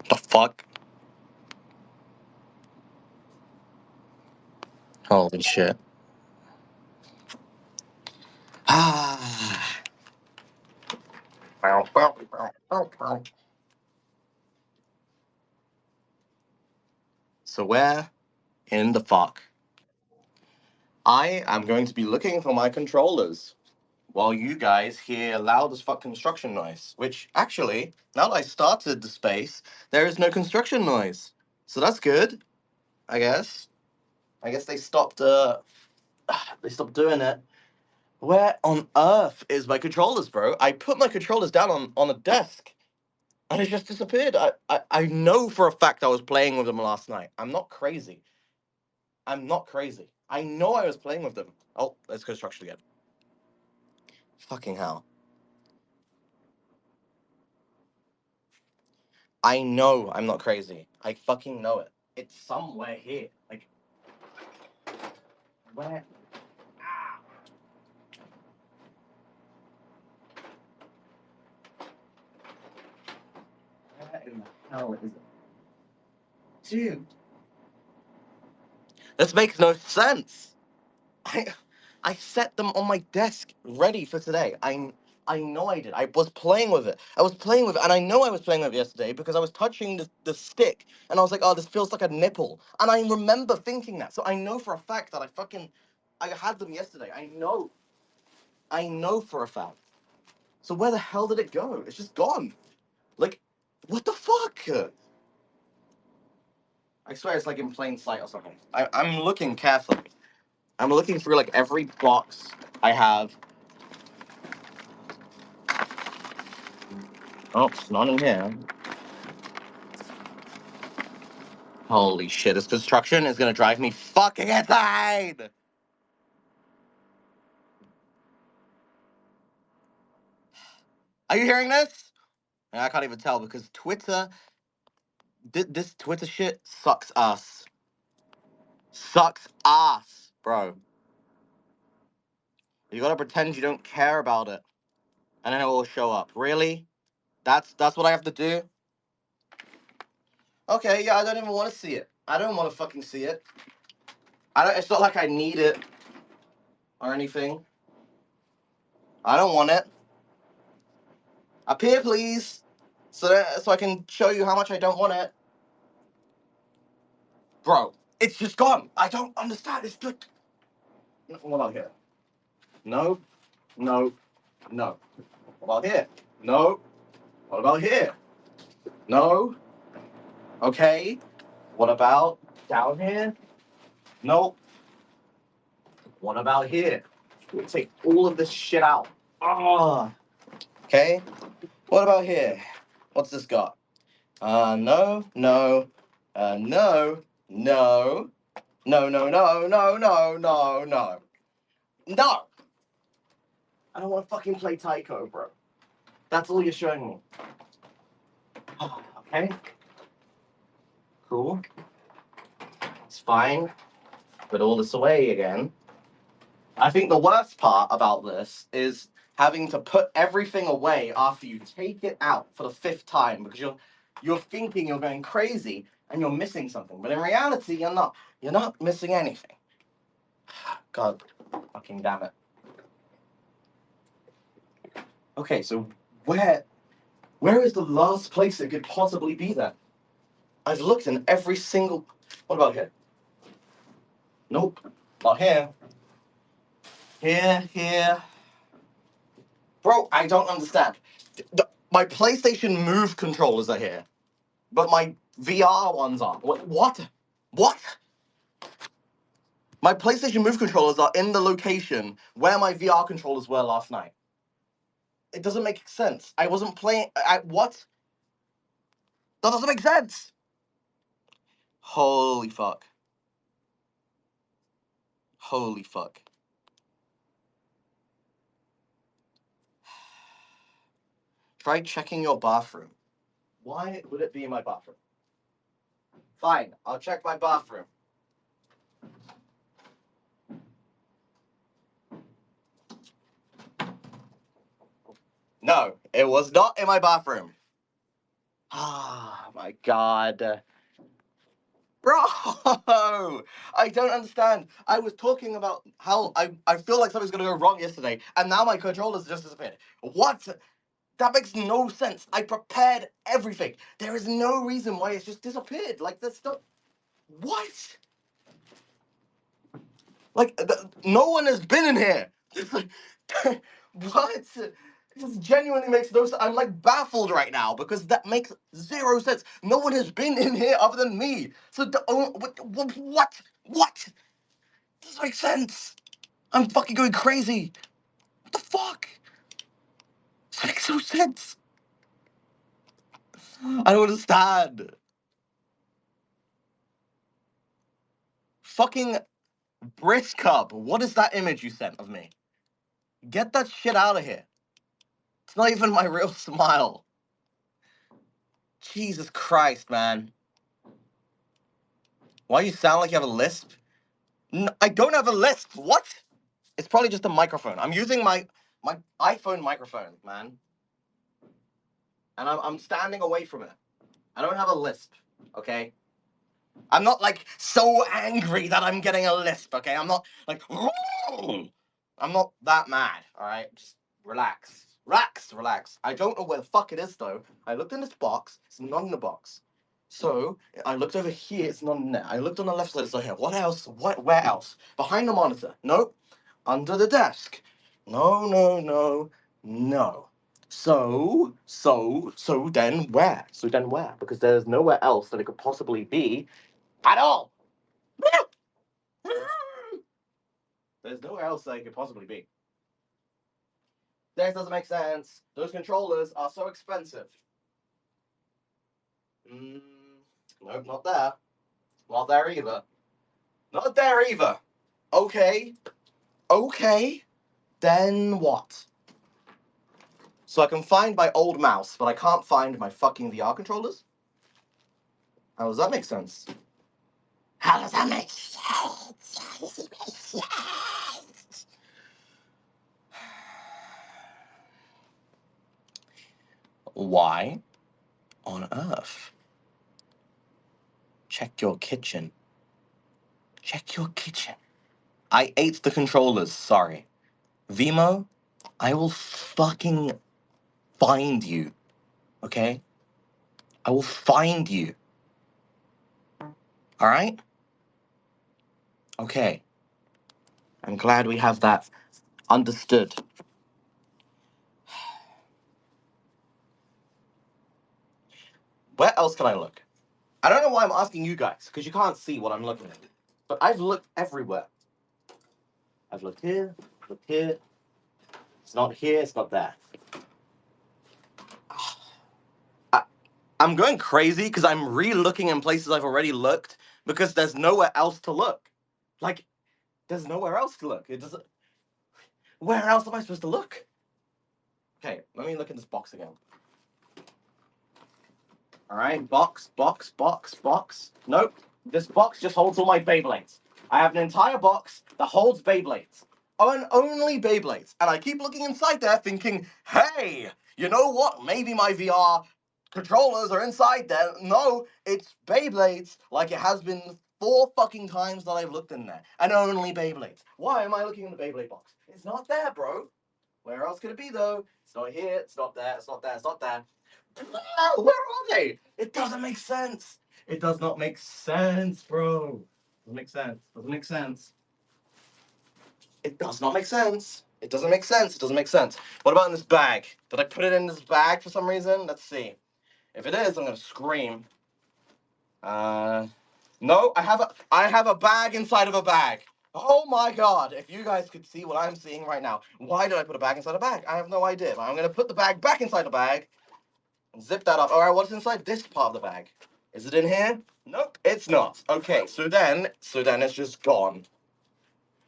The fuck? Holy shit. Ah. So where in the fuck? I am going to be looking for my controllers while you guys hear loud as fuck construction noise. Which actually, now that I started the space, there is no construction noise. So that's good, I guess. I guess they stopped they stopped doing it. Where on earth is my controllers, bro? I put my controllers down on a desk and it just disappeared. I know for a fact I was playing with them last night. I'm not crazy. I'm not crazy. I know I was playing with them. Oh, there's construction again. Fucking hell. I know I'm not crazy. I fucking know it. It's somewhere here. Like, where? Ah. Where in the hell is it? Dude, this makes no sense. I I set them on my desk ready for today. I know I did. I was playing with it. I was playing with it, and I know I was playing with it yesterday because I was touching the stick, and I was like, "Oh, this feels like a nipple." And I remember thinking that, so I know for a fact that I had them yesterday. I know for a fact. So where the hell did it go? It's just gone. Like, what the fuck? I swear it's like in plain sight or something. I'm looking carefully. I'm looking through like every box I have. Oh, it's not in here. Holy shit, this construction is gonna drive me fucking insane! Are you hearing this? I can't even tell because Twitter, this Twitter shit sucks ass. Sucks ass, bro. You gotta pretend you don't care about it, and then it will show up. Really? That's what I have to do? Okay, yeah, I don't even want to see it. I don't want to fucking see it. I don't. It's not like I need it or anything. I don't want it. Appear, please, so I can show you how much I don't want it. Bro, it's just gone. I don't understand. It's just. What about here? No, no, no. What about here? No. What about here? No. Okay. What about down here? Nope. What about here? We take all of this shit out. Ah. Okay. What about here? What's this got? No, no, no, no, no, no, no, no, no, no, no. No! I don't want to fucking play Taiko, bro. That's all you're showing me. Okay. Cool. It's fine. Put all this away again. I think the worst part about this is having to put everything away after you take it out for the fifth time because you're thinking you're going crazy and you're missing something. But in reality, you're not. You're not missing anything. God fucking damn it. Okay, so where is the last place it could possibly be then? I've looked in every single. What about here? Nope, not here. Here. Bro, I don't understand. My PlayStation Move controllers are here, but my VR ones aren't. What? What? My PlayStation Move controllers are in the location where my VR controllers were last night. It doesn't make sense. I wasn't playing. What? That doesn't make sense. Holy fuck. Holy fuck. Try checking your bathroom. Why would it be in my bathroom? Fine, I'll check my bathroom. No, it was not in my bathroom. Ah, my god. Bro, I don't understand. I was talking about how I feel like something's gonna go wrong yesterday, and now my controller's just disappeared. What? That makes no sense. I prepared everything. There is no reason why it's just disappeared. Like, there's stuff. What? Like, no one has been in here. What? This genuinely makes no sense. I'm like baffled right now because that makes zero sense. No one has been in here other than me. So, what? What? This makes sense. I'm fucking going crazy. What the fuck? This makes no sense. I don't understand. Fucking Brisk Cub. What is that image you sent of me? Get that shit out of here. It's not even my real smile. Jesus Christ, man. Why you sound like you have a lisp? I don't have a lisp. What? It's probably just a microphone. I'm using my iPhone microphone, man. And I'm standing away from it. I don't have a lisp, okay? I'm not like so angry that I'm getting a lisp, okay? I'm not like I'm not that mad, alright? Just relax. Relax. I don't know where the fuck it is though. I looked in this box, it's not in the box. So I looked over here, it's not in there. I looked on the left side, it's not here. What else? Where else? Behind the monitor. Nope. Under the desk. No. So then where? Because there's nowhere else that it could possibly be at all. There's nowhere else that it could possibly be. This doesn't make sense. Those controllers are so expensive. Nope, not there. Not there either. Not there either. Okay. Then what? So I can find my old mouse, but I can't find my fucking VR controllers? How does that make sense? How does that make sense? Why on earth? Check your kitchen. I ate the controllers, sorry. Vimo, I will fucking find you, okay? I will find you. Alright? Okay. I'm glad we have that understood. Where else can I look? I don't know why I'm asking you guys, because you can't see what I'm looking at. But I've looked everywhere. I've looked here. It's not here, it's not there. I'm going crazy because I'm re-looking in places I've already looked because there's nowhere else to look. Like, there's nowhere else to look. It doesn't. Where else am I supposed to look? Okay, let me look in this box again. All right, box. Nope, this box just holds all my Beyblades. I have an entire box that holds Beyblades. Oh, and only Beyblades. And I keep looking inside there thinking, hey, you know what? Maybe my VR controllers are inside there. No, it's Beyblades, like it has been 4 fucking times that I've looked in there. And only Beyblades. Why am I looking in the Beyblade box? It's not there, bro. Where else could it be, though? It's not here, it's not there. Where are they? It doesn't make sense. It does not make sense, bro. Doesn't make sense. It does not make sense. It doesn't make sense. What about in this bag? Did I put it in this bag for some reason? Let's see. If it is, I'm gonna scream. No, I have a bag inside of a bag. Oh my god, if you guys could see what I'm seeing right now. Why did I put a bag inside a bag? I have no idea. I'm gonna put the bag back inside the bag and zip that up. Alright, what's inside this part of the bag? Is it in here? Nope, it's not. Okay, so then it's just gone.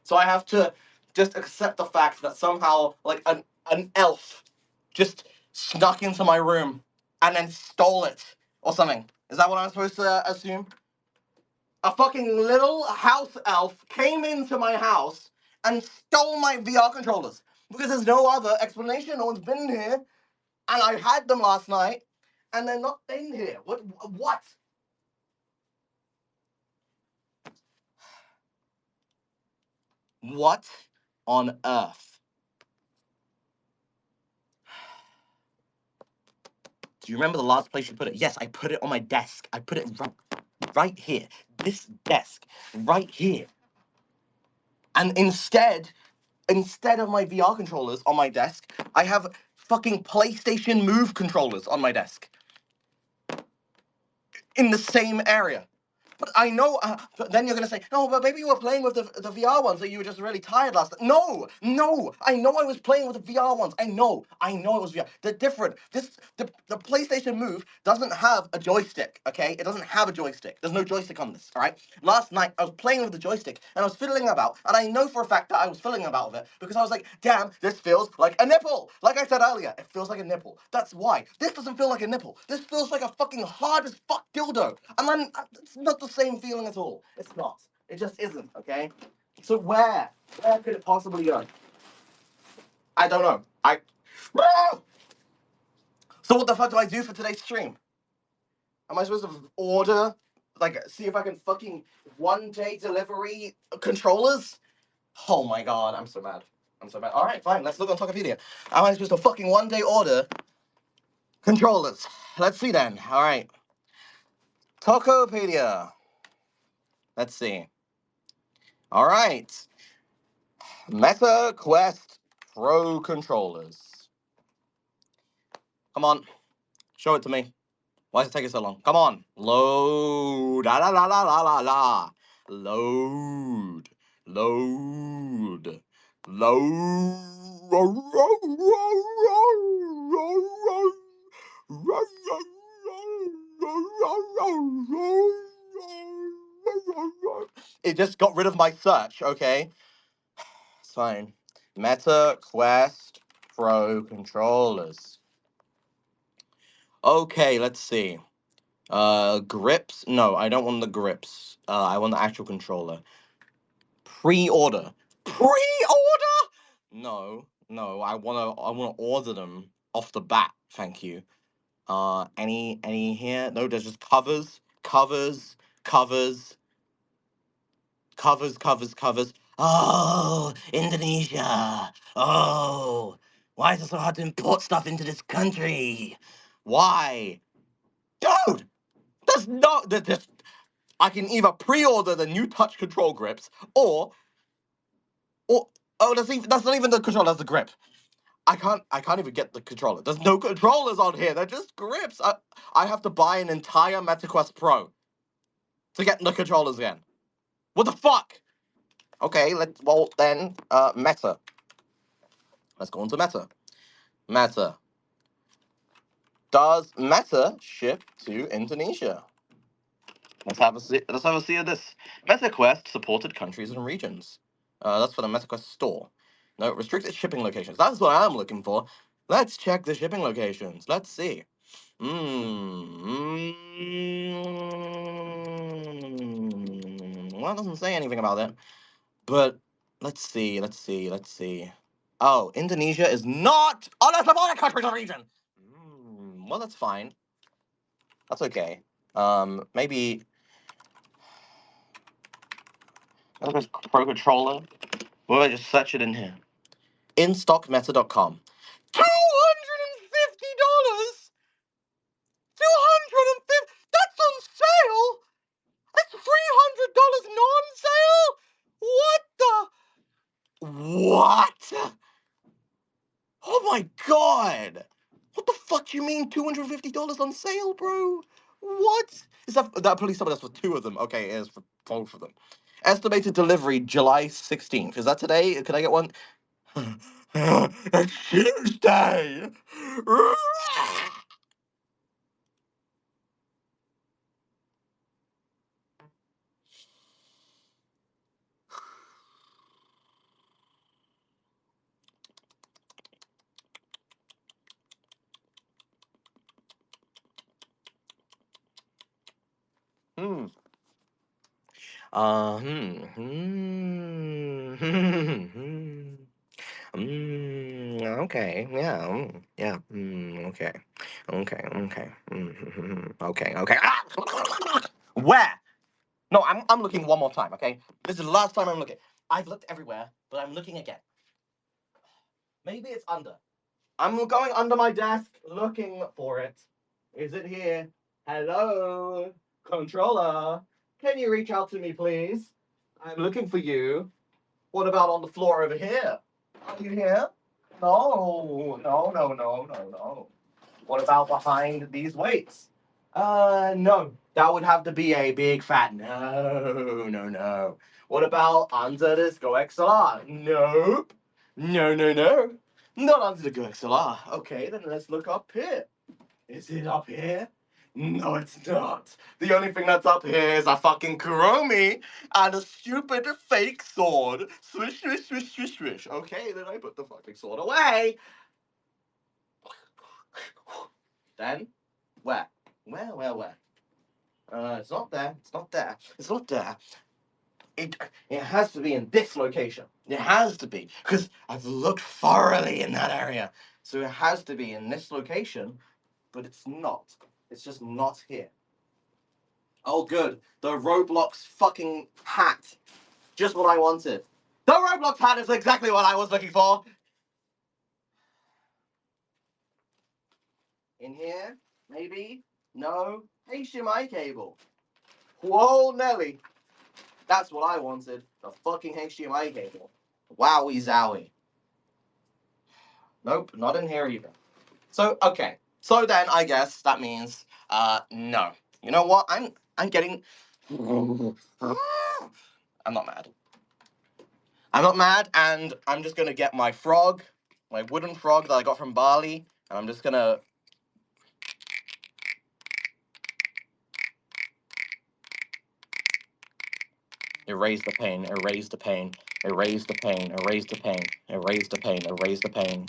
So I have to just accept the fact that somehow, like, an elf just snuck into my room and then stole it or something. Is that what I'm supposed to assume? A fucking little house elf came into my house and stole my VR controllers because there's no other explanation. No one's been in here, and I had them last night, and they're not in here. What? What on earth? Do you remember the last place you put it? Yes, I put it on my desk. I put it right here. This desk, right here. And instead of my VR controllers on my desk, I have fucking PlayStation Move controllers on my desk. In the same area. But I know, but then you're gonna say, no, but maybe you were playing with the VR ones, that you were just really tired last night. No, I know I was playing with the VR ones. I know it was VR. They're different. The PlayStation Move doesn't have a joystick, okay? It doesn't have a joystick. There's no joystick on this, all right? Last night, I was playing with the joystick, and I was fiddling about, and I know for a fact that I was fiddling about with it, because I was like, damn, this feels like a nipple. Like I said earlier, it feels like a nipple. That's why. This doesn't feel like a nipple. This feels like a fucking hard as fuck dildo. And then, it's not the same feeling at all. It's not. It just isn't, okay? So where could it possibly go? I don't know. So what the fuck do I do for today's stream? Am I supposed to order, like, see if I can fucking one-day delivery controllers? Oh my god, I'm so mad. All right, fine. Let's look on Tokopedia. Am I supposed to fucking one-day order controllers? Let's see then. All right. Tokopedia. Let's see. All right. Meta Quest Pro controllers. Come on. Show it to me. Why is it taking so long? Come on. Load. La la la la la la la. Load. Load. It just got rid of my search, okay? It's fine. Meta Quest Pro controllers. Okay, let's see. Grips? No, I don't want the grips. I want the actual controller. Pre-order. Pre-order? No, I wanna order them off the bat, thank you. Any here? No, there's just covers. Oh, Indonesia. Oh, why is it so hard to import stuff into this country? Why? Dude, there's just I can either pre-order the new touch control grips or oh that's not even the controller, that's the grip. I can't even get the controller. There's no controllers on here. They're just grips. I have to buy an entire MetaQuest Pro to get the controllers again. What the fuck? Okay, Meta. Let's go into Meta. Meta. Does Meta ship to Indonesia? Let's have a see. Let's have a see of this. MetaQuest supported countries and regions. That's for the MetaQuest store. No, restricted shipping locations. That's what I'm looking for. Let's check the shipping locations. Let's see. Well, it doesn't say anything about it. But let's see. Oh, Indonesia is not on a supported country or region. Well, that's fine. That's okay. Maybe Pro Controller. What if I just search it in here? InStockMeta.com. $250. 250. That's on sale. That's $300 non-sale. What? Oh my god. What the fuck do you mean $250 on sale, bro? What? Is that police stop? That's for two of them. Okay, it is for both of them. Estimated delivery July 16th. Is that today? Can I get one? It's Tuesday. Hmm. Uh, hmm. Hmm. Okay. Yeah. Okay. Okay, okay. Okay, okay. Ah! Where? No, I'm looking one more time, okay? This is the last time I'm looking. I've looked everywhere, but I'm looking again. Maybe it's under. I'm going under my desk looking for it. Is it here? Hello? Controller? Can you reach out to me, please? I'm looking for you. What about on the floor over here? Are you here? No, no, no, no, no, no. What about behind these weights? No. That would have to be a big fat no, no, no. What about under this Go XLR? Nope. No, no, no. Not under the Go XLR. Okay, then let's look up here. Is it up here? No, it's not. The only thing that's up here is a fucking Kuromi and a stupid fake sword. Swish, swish, swish, swish, swish. Okay, then I put the fucking sword away. Then, where? Where? It's not there. It's not there. It's not there. It has to be in this location. It has to be. Because I've looked thoroughly in that area. So it has to be in this location, but it's not. It's just not here. Oh, good. The Roblox fucking hat. Just what I wanted. The Roblox hat is exactly what I was looking for. In here? Maybe? No? HDMI cable. Whoa, Nelly. That's what I wanted. The fucking HDMI cable. Wowie zowie. Nope, not in here either. So, okay. So then I guess that means no. You know what? I'm getting I'm not mad. I'm not mad, and I'm just gonna get my frog, my wooden frog that I got from Bali, and I'm just gonna erase the pain, erase the pain, erase the pain, erase the pain, erase the pain, erase the pain,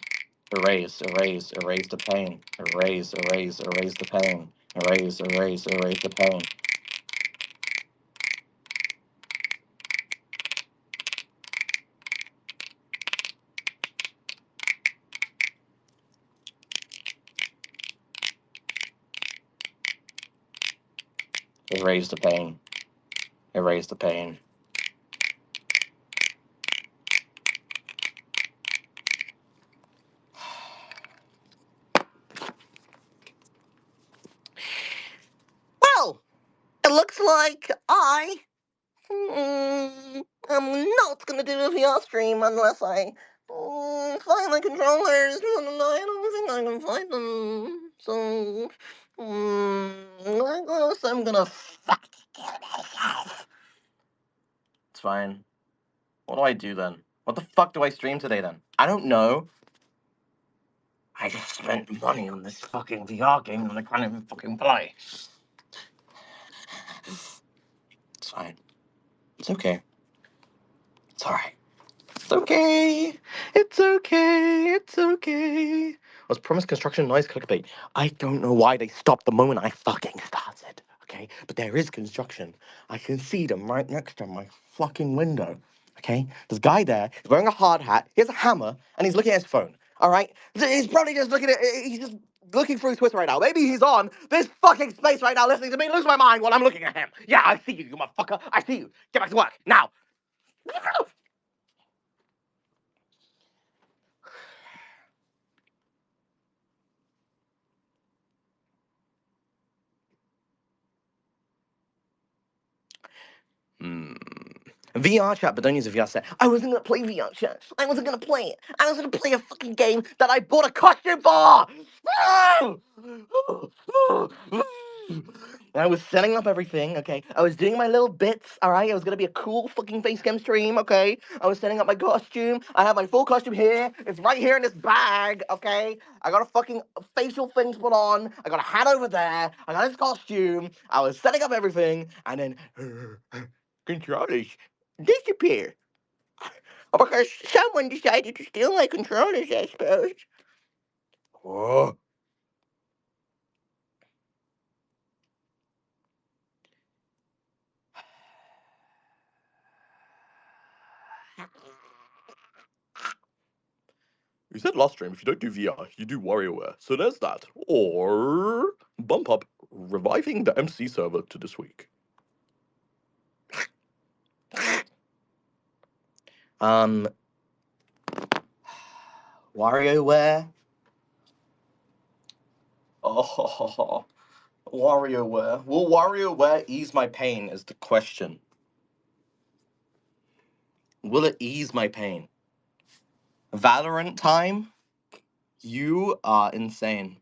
erase, erase, erase the pain, erase, erase, erase the pain, erase, erase, erase the pain, erase the pain, erase the pain. Well, it looks like I'm not gonna do a VR stream unless I find the controllers. I don't think I can find them. So, I guess I'm gonna fuck kill myself. It's fine. What do I do then? What the fuck do I stream today then? I don't know. I just spent money on this fucking VR game and I can't even fucking play. It's fine. It's okay. It's alright. It's okay. It's okay. It's okay. Was promised construction noise clickbait. I don't know why they stopped the moment I fucking started. Okay, but there is construction. I can see them right next to my fucking window. Okay, there's a guy there. He's wearing a hard hat. He has a hammer, and he's looking at his phone. All right, he's probably just looking at. He's just looking through Twitter right now. Maybe he's on this fucking space right now, listening to me lose my mind while I'm looking at him. Yeah, I see you, you motherfucker. I see you. Get back to work now. Hmm. VR chat, but don't use a VR set. I wasn't gonna play VR chat. I wasn't gonna play it. I was gonna play a fucking game that I bought a costume for. I was setting up everything, okay? I was doing my little bits, alright? I was gonna be a cool fucking facecam stream, okay? I was setting up my costume. I have my full costume here. It's right here in this bag, okay? I got a fucking facial things put on. I got a hat over there. I got this costume. I was setting up everything, and then controllers disappear. Because someone decided to steal my controllers, I suppose. Oh. You said last stream, if you don't do VR, you do WarioWare. So there's that. Or bump up reviving the MC server to this week. WarioWare. Oh, WarioWare. Will WarioWare ease my pain is the question. Will it ease my pain? Valorant time? You are insane.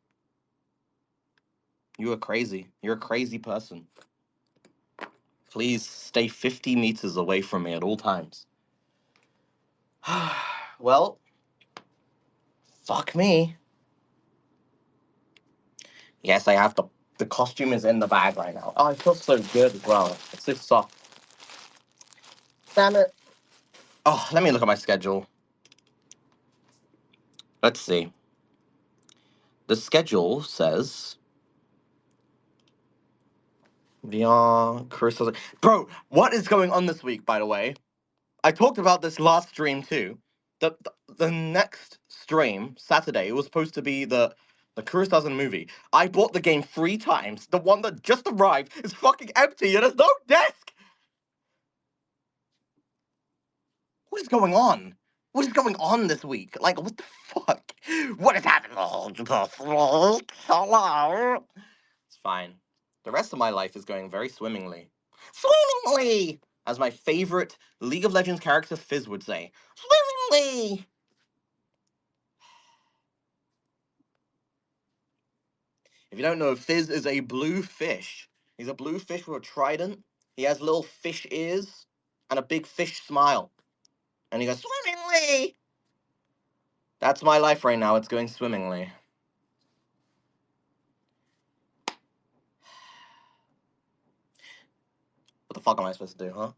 You are crazy. You're a crazy person. Please stay 50 meters away from me at all times. Well, fuck me. Yes, I have the costume is in the bag right now. Oh, it feels so good as well. It's so soft. Damn it. Oh, let me look at my schedule. Let's see. The schedule says VR Crystal. Bro, what is going on this week, by the way? I talked about this last stream too. The next stream, Saturday, it was supposed to be the Kurosawa movie. I bought the game 3 times. The one that just arrived is fucking empty and there's no desk! What is going on? What is going on this week? Like, what the fuck? What is happening? Hello? It's fine. The rest of my life is going very swimmingly. Swimmingly! As my favorite League of Legends character Fizz would say. Swimmingly! If you don't know, Fizz is a blue fish. He's a blue fish with a trident. He has little fish ears and a big fish smile. And he goes, swimmingly! That's my life right now. It's going swimmingly. What the fuck am I supposed to do, huh?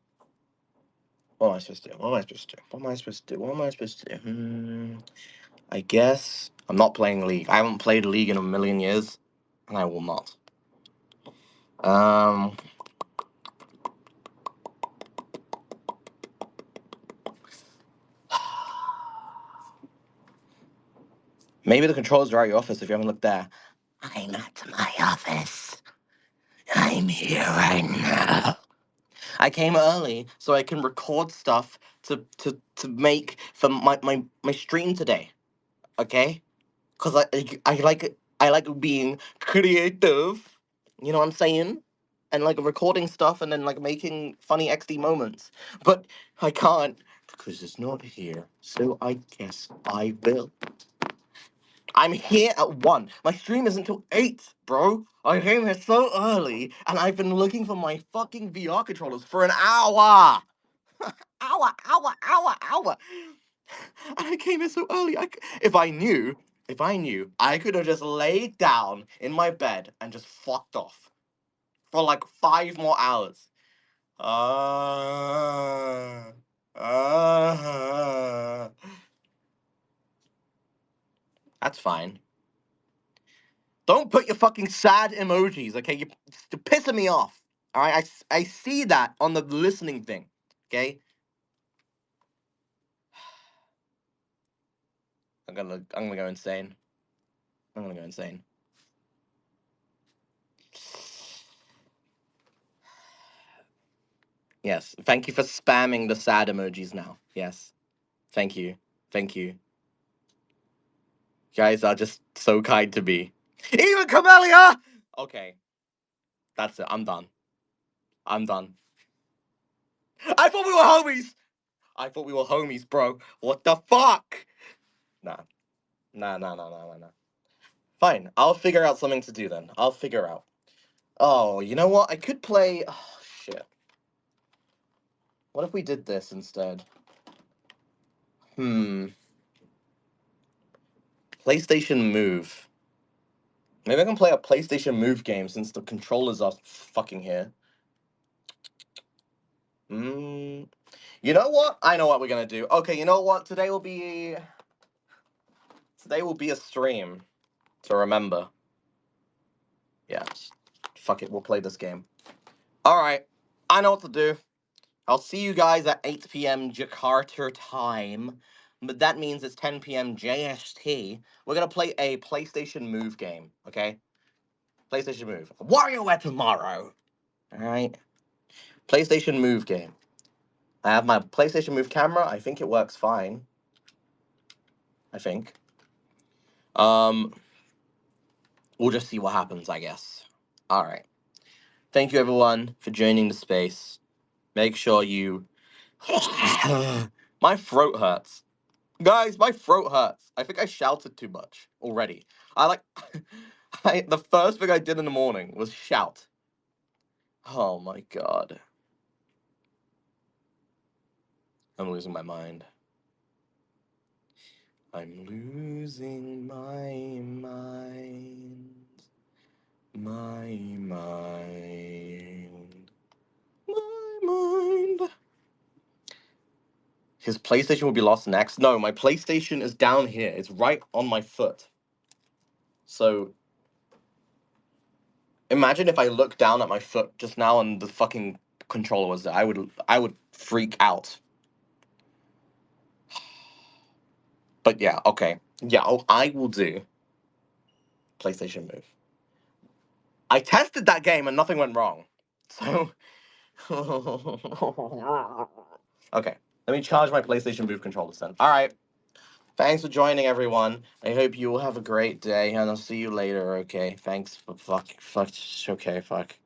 What am I supposed to do? What am I supposed to do? What am I supposed to do? What am I supposed to do? I guess I'm not playing League. I haven't played League in a million years, and I will not. Maybe the controls are at your office if you haven't looked there. I'm at my office. I'm here right now. I came early so I can record stuff to make for my stream today. Okay? Cause I like being creative. You know what I'm saying? And like recording stuff and then like making funny XD moments. But I can't because it's not here. So I guess I will. I'm here at 1. My stream is until 8, bro. I came here so early and I've been looking for my fucking VR controllers for an hour. Hour. And I came here so early. If I knew, I could have just laid down in my bed and just fucked off for like 5 more hours. Uh, uh, that's fine. Don't put your fucking sad emojis, okay? You're pissing me off. All right, I see that on the listening thing, okay? I'm gonna go insane. I'm gonna go insane. Yes, thank you for spamming the sad emojis now. Yes, thank you, thank you. You guys are just so kind to me. Even Camellia. Okay, that's it. I'm done. I'm done. I thought we were homies. I thought we were homies, bro. What the fuck? Nah. Fine, I'll figure out something to do then. I'll figure out. Oh, you know what? I could play. Oh, shit. What if we did this instead? PlayStation Move. Maybe I can play a PlayStation Move game since the controllers are fucking here. You know what? I know what we're gonna do. Okay, you know what? Today will be a stream to remember. Yeah. Fuck it, we'll play this game. Alright. I know what to do. I'll see you guys at 8 p.m. Jakarta time but that means it's 10 p.m. JST. We're gonna play a PlayStation Move game, okay? PlayStation Move. WarioWare tomorrow. Alright? PlayStation Move game. I have my PlayStation Move camera. I think it works fine. I think. We'll just see what happens, I guess. Alright. Thank you everyone for joining the space. Make sure you my throat hurts. Guys, my throat hurts. I think I shouted too much already. I like the first thing I did in the morning was shout. Oh my god. I'm losing my mind. I'm losing my mind. My mind. My mind. His PlayStation will be lost next. No, my PlayStation is down here. It's right on my foot. So imagine if I looked down at my foot just now and the fucking controller was there. I would freak out. But yeah, okay. Yeah, I will do PlayStation Move. I tested that game and nothing went wrong. So okay. Let me charge my PlayStation Move controllers then. Alright. Thanks for joining everyone. I hope you will have a great day and I'll see you later, okay? Thanks for fuck okay, fuck.